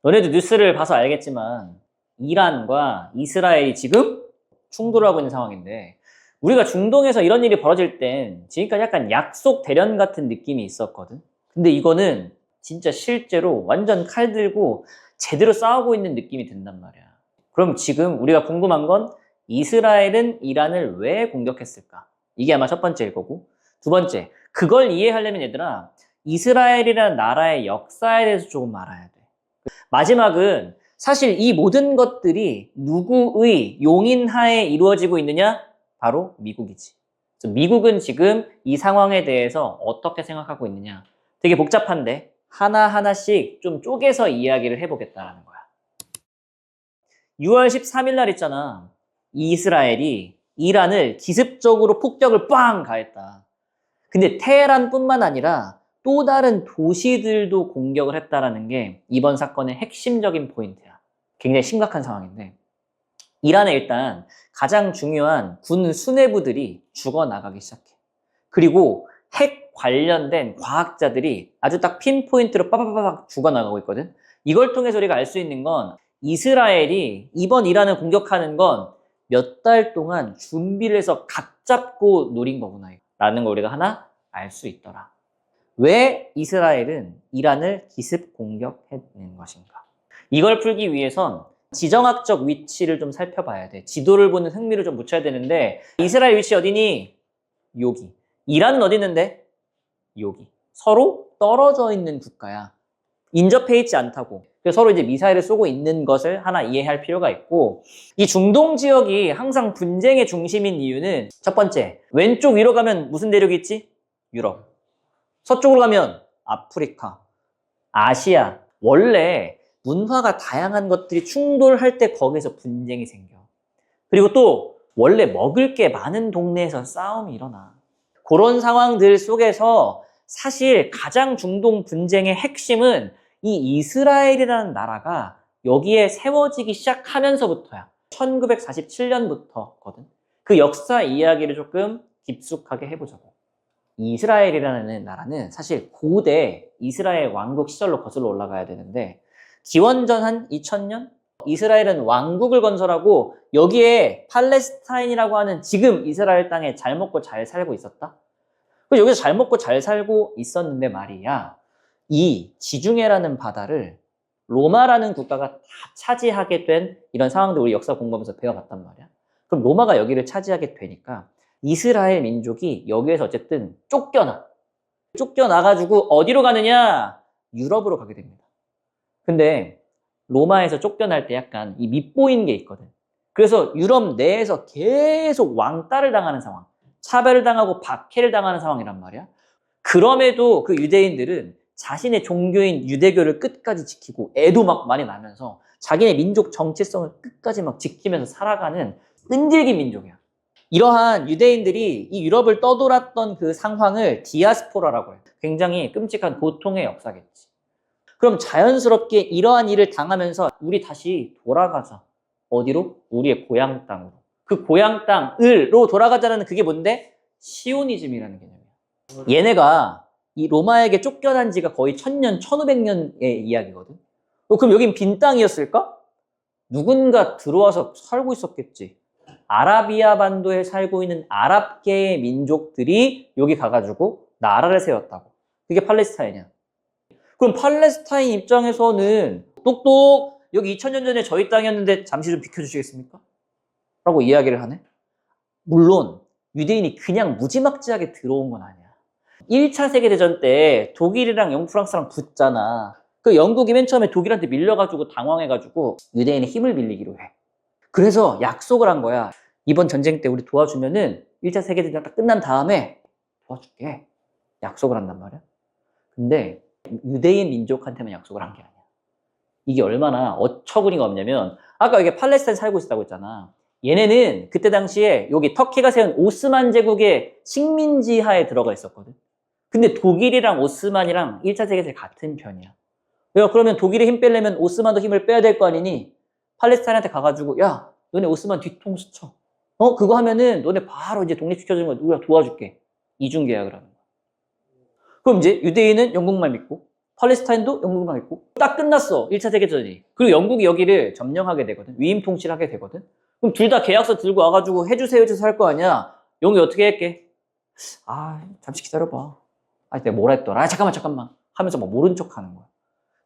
너네도 뉴스를 봐서 알겠지만 이란과 이스라엘이 지금 충돌하고 있는 상황인데 우리가 중동에서 이런 일이 벌어질 땐 지금까지 약간 약속 대련 같은 느낌이 있었거든. 근데 이거는 진짜 실제로 완전 칼 들고 제대로 싸우고 있는 느낌이 든단 말이야. 그럼 지금 우리가 궁금한 건 이스라엘은 이란을 왜 공격했을까? 이게 아마 첫 번째일 거고. 두 번째, 그걸 이해하려면 얘들아, 이스라엘이라는 나라의 역사에 대해서 조금 알아야 돼. 마지막은 사실 이 모든 것들이 누구의 용인하에 이루어지고 있느냐? 바로 미국이지. 그래서 미국은 지금 이 상황에 대해서 어떻게 생각하고 있느냐? 되게 복잡한데 하나하나씩 좀 쪼개서 이야기를 해보겠다는 거야. 6월 13일 날 있잖아. 이스라엘이 이란을 기습적으로 폭격을 빵 가했다. 근데 테헤란뿐만 아니라 또 다른 도시들도 공격을 했다라는 게 이번 사건의 핵심적인 포인트야. 굉장히 심각한 상황인데 이란에 일단 가장 중요한 군 수뇌부들이 죽어나가기 시작해. 그리고 핵 관련된 과학자들이 아주 딱 핀포인트로 빠바바박 죽어나가고 있거든. 이걸 통해서 우리가 알 수 있는 건 이스라엘이 이번 이란을 공격하는 건 몇 달 동안 준비를 해서 각 잡고 노린 거구나 라는 걸 우리가 하나 알 수 있더라. 왜 이스라엘은 이란을 기습 공격했는 것인가? 이걸 풀기 위해선 지정학적 위치를 좀 살펴봐야 돼. 지도를 보는 흥미를 좀 붙여야 되는데 이스라엘 위치 어디니? 여기. 이란은 어디 있는데? 여기. 서로 떨어져 있는 국가야. 인접해 있지 않다고. 그래서 서로 이제 미사일을 쏘고 있는 것을 하나 이해할 필요가 있고 이 중동 지역이 항상 분쟁의 중심인 이유는 첫 번째, 왼쪽 위로 가면 무슨 대륙이 있지? 유럽. 서쪽으로 가면 아프리카, 아시아. 원래 문화가 다양한 것들이 충돌할 때 거기서 분쟁이 생겨. 그리고 또 원래 먹을 게 많은 동네에서 싸움이 일어나. 그런 상황들 속에서 사실 가장 중동 분쟁의 핵심은 이 이스라엘이라는 나라가 여기에 세워지기 시작하면서부터야. 1947년부터거든. 그 역사 이야기를 조금 깊숙하게 해보자고. 이스라엘이라는 나라는 사실 고대 이스라엘 왕국 시절로 거슬러 올라가야 되는데 기원전 한 2000년? 이스라엘은 왕국을 건설하고 여기에 팔레스타인이라고 하는 지금 이스라엘 땅에 잘 먹고 잘 살고 있었다? 여기서 잘 먹고 잘 살고 있었는데 말이야. 이 지중해라는 바다를 로마라는 국가가 다 차지하게 된 이런 상황들 우리 역사 공부하면서 배워봤단 말이야. 그럼 로마가 여기를 차지하게 되니까 이스라엘 민족이 여기에서 어쨌든 쫓겨나가지고 어디로 가느냐? 유럽으로 가게 됩니다. 근데 로마에서 쫓겨날 때 약간 이 밉보이는 게 있거든. 그래서 유럽 내에서 계속 왕따를 당하는 상황, 차별을 당하고 박해를 당하는 상황이란 말이야. 그럼에도 그 유대인들은 자신의 종교인 유대교를 끝까지 지키고 애도 막 많이 나면서 자기네 민족 정체성을 끝까지 막 지키면서 살아가는 끈질긴 민족이야. 이러한 유대인들이 이 유럽을 떠돌았던 그 상황을 디아스포라라고 해요. 굉장히 끔찍한 고통의 역사겠지. 그럼 자연스럽게 이러한 일을 당하면서 우리 다시 돌아가자. 어디로? 우리의 고향 땅으로. 그 고향 땅으로 돌아가자는 그게 뭔데? 시오니즘이라는 개념이야. 얘네가 이 로마에게 쫓겨난 지가 거의 1000년, 1500년의 이야기거든. 그럼 여긴 빈 땅이었을까? 누군가 들어와서 살고 있었겠지. 아라비아 반도에 살고 있는 아랍계의 민족들이 여기 가가지고 나라를 세웠다고. 그게 팔레스타인이야. 그럼 팔레스타인 입장에서는 똑똑 여기 2000년 전에 저희 땅이었는데 잠시 좀 비켜주시겠습니까? 라고 이야기를 하네. 물론 유대인이 그냥 무지막지하게 들어온 건 아니야. 1차 세계대전 때 독일이랑 영국, 프랑스랑 붙잖아. 그 영국이 맨 처음에 독일한테 밀려가지고 당황해가지고 유대인의 힘을 빌리기로 해. 그래서 약속을 한 거야. 이번 전쟁 때 우리 도와주면은 1차 세계대전 딱 끝난 다음에 도와줄게. 약속을 한단 말이야. 근데 유대인 민족한테만 약속을 한 게 아니야. 이게 얼마나 어처구니가 없냐면 아까 여기 팔레스타인 살고 있었다고 했잖아. 얘네는 그때 당시에 여기 터키가 세운 오스만 제국의 식민지 하에 들어가 있었거든. 근데 독일이랑 오스만이랑 1차 세계대전 같은 편이야. 야, 그러면 독일의 힘 빼려면 오스만도 힘을 빼야 될 거 아니니? 팔레스타인한테 가가지고 야, 너네 오스만 뒤통수 쳐. 그거 하면은 너네 바로 이제 독립시켜주는 거 우리가 도와줄게. 이중 계약을 하는 거야. 그럼 이제 유대인은 영국말 믿고 팔레스타인도 영국만 있고 딱 끝났어. 1차 세계대전이. 그리고 영국이 여기를 점령하게 되거든. 위임 통치하게 되거든. 그럼 둘 다 계약서 들고 와가지고 해주세요 해주세요 할 거 아니야. 영국이 어떻게 할게? 아 잠시 기다려봐. 아 내가 뭐라 했더라. 아 잠깐만 하면서 막 모른 척 하는 거야.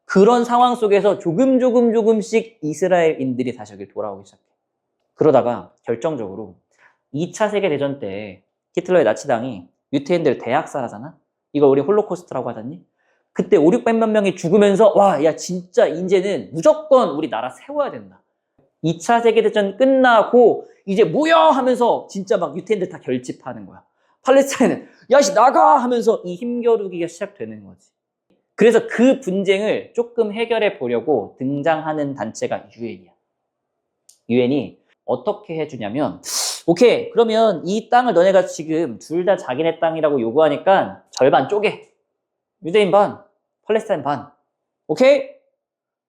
그런 상황 속에서 조금씩 이스라엘인들이 다시 여기 돌아오기 시작해. 그러다가 결정적으로 2차 세계대전 때 히틀러의 나치당이 유태인들 대학살하잖아? 이걸 우리 홀로코스트라고 하잖니? 그때 5, 600만 명이 죽으면서 와, 야 진짜 이제는 무조건 우리 나라 세워야 된다. 2차 세계대전 끝나고 이제 뭐야 하면서 진짜 막 유태인들 다 결집하는 거야. 팔레스타인은 야씨 나가 하면서 이 힘겨루기가 시작되는 거지. 그래서 그 분쟁을 조금 해결해 보려고 등장하는 단체가 유엔이야. 유엔이 어떻게 해주냐면 오케이 그러면 이 땅을 너네가 지금 둘 다 자기네 땅이라고 요구하니까 절반 쪼개. 유대인 반, 팔레스타인 반. 오케이?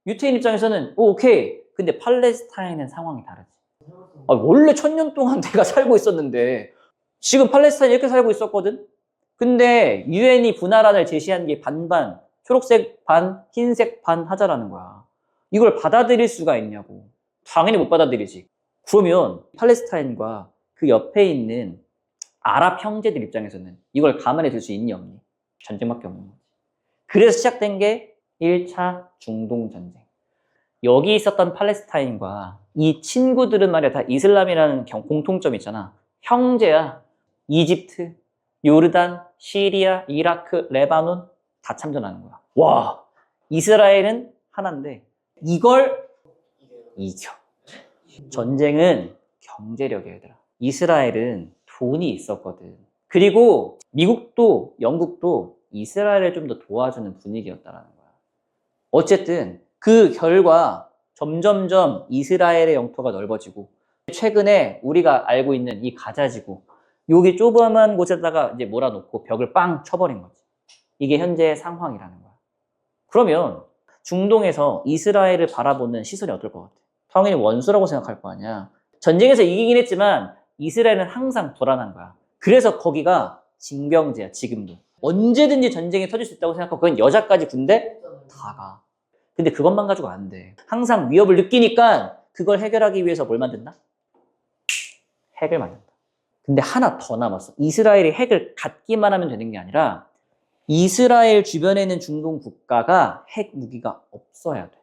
유태인 입장에서는 오케이. 근데 팔레스타인은 상황이 다르지. 아, 원래 1000년 동안 내가 살고 있었는데 지금 팔레스타인 이렇게 살고 있었거든? 근데 유엔이 분할안을 제시한 게 반반, 초록색 반, 흰색 반 하자라는 거야. 이걸 받아들일 수가 있냐고. 당연히 못 받아들이지. 그러면 팔레스타인과 그 옆에 있는 아랍 형제들 입장에서는 이걸 가만히 둘 수 있니 없니? 전쟁밖에 없는 거지. 그래서 시작된 게 1차 중동 전쟁. 여기 있었던 팔레스타인과 이 친구들은 말이야 다 이슬람이라는 공통점이 있잖아. 형제야. 이집트, 요르단, 시리아, 이라크, 레바논 다 참전하는 거야. 와, 이스라엘은 하나인데 이걸 이겨. 전쟁은 경제력이야 얘들아. 이스라엘은 돈이 있었거든. 그리고 미국도 영국도 이스라엘을 좀 더 도와주는 분위기였다라는 거야. 어쨌든 그 결과 점점점 이스라엘의 영토가 넓어지고 최근에 우리가 알고 있는 이 가자지구 여기 조그만 곳에다가 이제 몰아놓고 벽을 빵 쳐버린 거지. 이게 현재의 상황이라는 거야. 그러면 중동에서 이스라엘을 바라보는 시선이 어떨 것 같아? 당연히 원수라고 생각할 거 아니야. 전쟁에서 이기긴 했지만 이스라엘은 항상 불안한 거야. 그래서 거기가 징병제야, 지금도. 언제든지 전쟁이 터질 수 있다고 생각하고 그건 여자까지 군대 다 가. 근데 그것만 가지고 안 돼. 항상 위협을 느끼니까 그걸 해결하기 위해서 뭘 만든다? 핵을 만든다. 근데 하나 더 남았어. 이스라엘이 핵을 갖기만 하면 되는 게 아니라 이스라엘 주변에 있는 중동 국가가 핵 무기가 없어야 돼.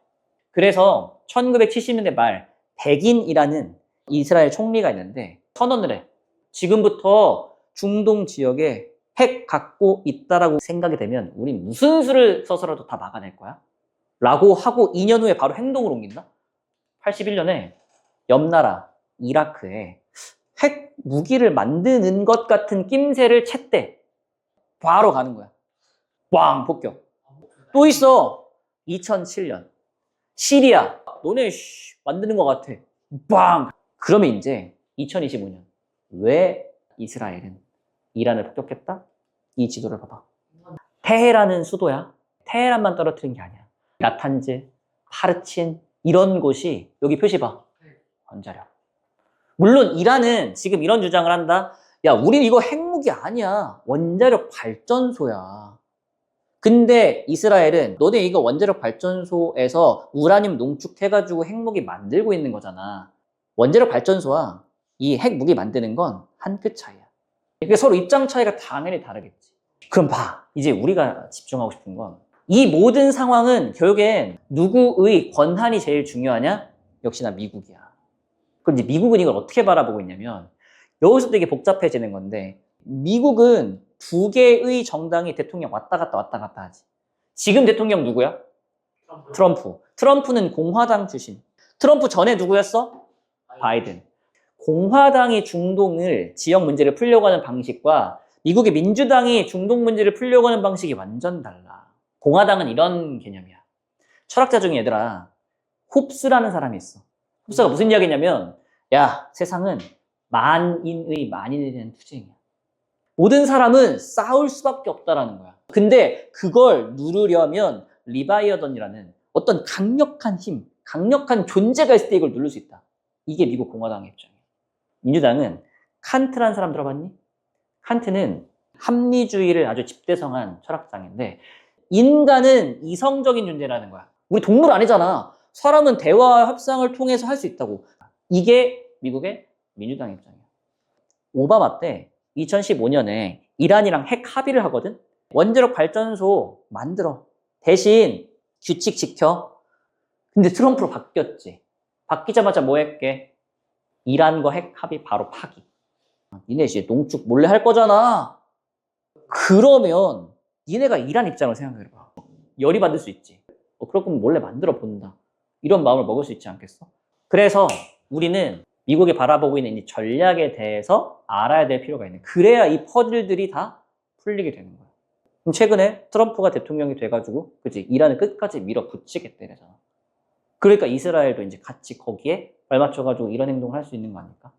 그래서 1970년대 말 백인이라는 이스라엘 총리가 있는데 선언을 해. 지금부터 중동 지역에 핵 갖고 있다라고 생각이 되면 우린 무슨 수를 써서라도 다 막아낼 거야. 라고 하고 2년 후에 바로 행동을 옮긴다. 81년에 옆나라 이라크에 핵 무기를 만드는 것 같은 낌새를 챘대. 바로 가는 거야. 왕 폭격. 또 있어. 2007년 시리아. 너네 만드는 것 같아. 빵. 그러면 이제 2025년 왜 이스라엘은 이란을 폭격했다? 이 지도를 봐봐. 테헤란은 수도야. 테헤란만 떨어뜨린 게 아니야. 나탄즈, 파르친 이런 곳이 여기 표시 봐. 원자력. 물론 이란은 지금 이런 주장을 한다. 야, 우린 이거 핵무기 아니야. 원자력 발전소야. 근데 이스라엘은 너네 이거 원자력 발전소에서 우라늄 농축해가지고 핵무기 만들고 있는 거잖아. 원자력 발전소와 이 핵무기 만드는 건 한 끗 차이야. 그러니까 서로 입장 차이가 당연히 다르겠지. 그럼 봐. 이제 우리가 집중하고 싶은 건 이 모든 상황은 결국엔 누구의 권한이 제일 중요하냐? 역시나 미국이야. 그럼 이제 미국은 이걸 어떻게 바라보고 있냐면 여기서 되게 복잡해지는 건데 미국은 두 개의 정당이 대통령 왔다 갔다 하지. 지금 대통령 누구야? 트럼프. 트럼프는 공화당 출신. 트럼프 전에 누구였어? 바이든. 공화당이 중동을 지역 문제를 풀려고 하는 방식과 미국의 민주당이 중동 문제를 풀려고 하는 방식이 완전 달라. 공화당은 이런 개념이야. 철학자 중에 얘들아 홉스라는 사람이 있어. 홉스가 무슨 이야기냐면 야 세상은 만인의 만인에 대한 투쟁이야. 모든 사람은 싸울 수밖에 없다라는 거야. 근데 그걸 누르려면 리바이어던이라는 어떤 강력한 힘, 강력한 존재가 있을 때 이걸 누를 수 있다. 이게 미국 공화당의 입장이야. 민주당은 칸트라는 사람 들어봤니? 칸트는 합리주의를 아주 집대성한 철학자인데 인간은 이성적인 존재라는 거야. 우리 동물 아니잖아. 사람은 대화와 협상을 통해서 할 수 있다고. 이게 미국의 민주당 입장이야. 오바마 때 2015년에 이란이랑 핵 합의를 하거든? 원자력 발전소 만들어. 대신 규칙 지켜. 근데 트럼프로 바뀌었지. 바뀌자마자 뭐 했게? 이란과 핵 합의 바로 파기. 니네 이제 농축 몰래 할 거잖아. 그러면 니네가 이란 입장을 생각해봐. 열이 받을 수 있지. 그럴 거면 몰래 만들어 본다. 이런 마음을 먹을 수 있지 않겠어? 그래서 우리는 미국이 바라보고 있는 이 전략에 대해서 알아야 될 필요가 있는. 그래야 이 퍼즐들이 다 풀리게 되는 거야. 그럼 최근에 트럼프가 대통령이 돼가지고, 그치, 이란을 끝까지 밀어붙이겠대, 이러잖아. 그러니까 이스라엘도 이제 같이 거기에 발맞춰가지고 이런 행동을 할 수 있는 거 아닐까?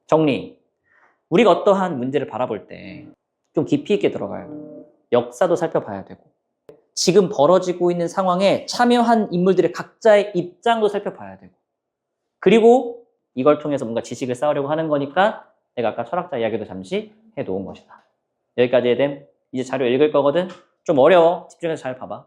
정리. 우리가 어떠한 문제를 바라볼 때 좀 깊이 있게 들어가야 돼. 역사도 살펴봐야 되고, 지금 벌어지고 있는 상황에 참여한 인물들의 각자의 입장도 살펴봐야 되고, 그리고 이걸 통해서 뭔가 지식을 쌓으려고 하는 거니까 내가 아까 철학자 이야기도 잠시 해놓은 것이다. 여기까지 해야 됨. 이제 자료 읽을 거거든. 좀 어려워. 집중해서 잘 봐봐.